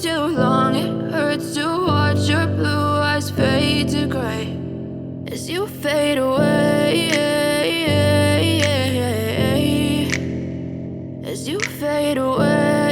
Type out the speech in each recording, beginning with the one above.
too long. It hurts to watch your blue eyes fade to gray as you fade away. As you fade away.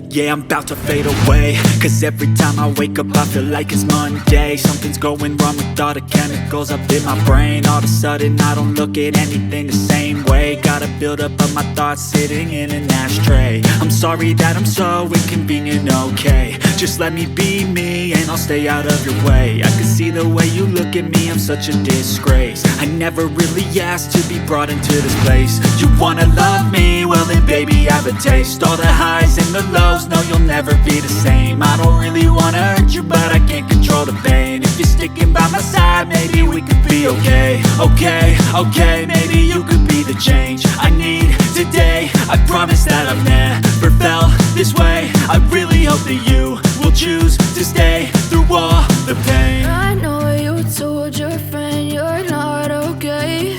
Yeah, I'm about to fade away, cause every time I wake up I feel like it's Monday. Something's going wrong with all the chemicals up in my brain. All of a sudden I don't look at anything the same way. Got a buildup of my thoughts sitting in an ashtray. I'm sorry that I'm so inconvenient, okay. Just let me be me and I'll stay out of your way. I can see the way you look at me, I'm such a disgrace. I never really asked to be brought into this place. You wanna love me? Well then baby, have a taste. All the highs and the lows, no, you'll never be the same. I don't really wanna hurt you, but I can't control the pain. If you're sticking by my side, maybe we could be okay. Okay, maybe you could be the change I need today. I promise that I've never felt this way. I really hope that you will choose to stay through all the pain. I know you told your friend you're not okay,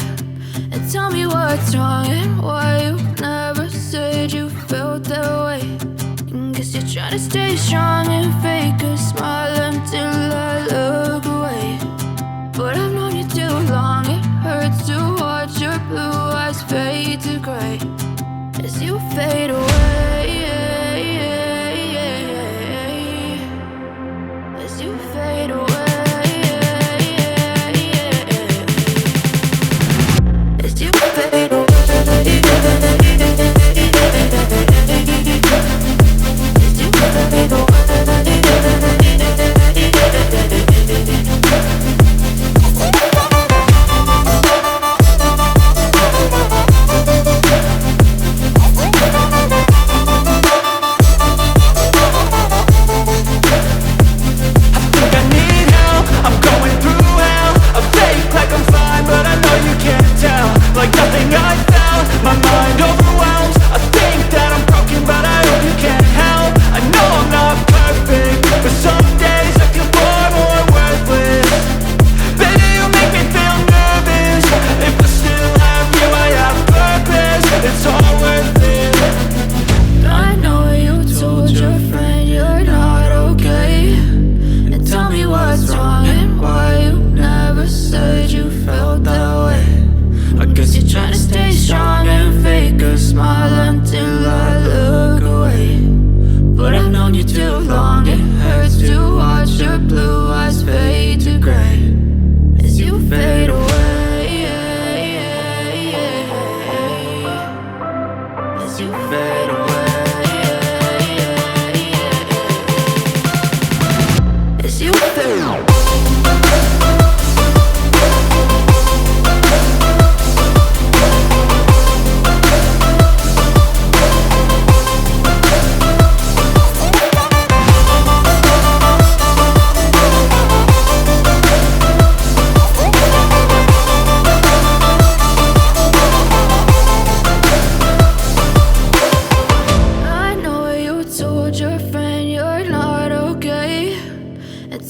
and tell me what's wrong and why you never said you felt that way. Guess you're trying to stay strong and fake a smile until I look away. But I've known you too long. It hurts to watch your blue eyes fade to gray as you fade away. As you fade away. As you fade away.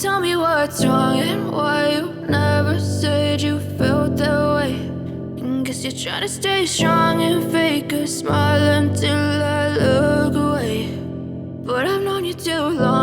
Tell me what's wrong and why you never said you felt that way. Guess you're trying to stay strong and fake a smile until I look away. But I've known you too long.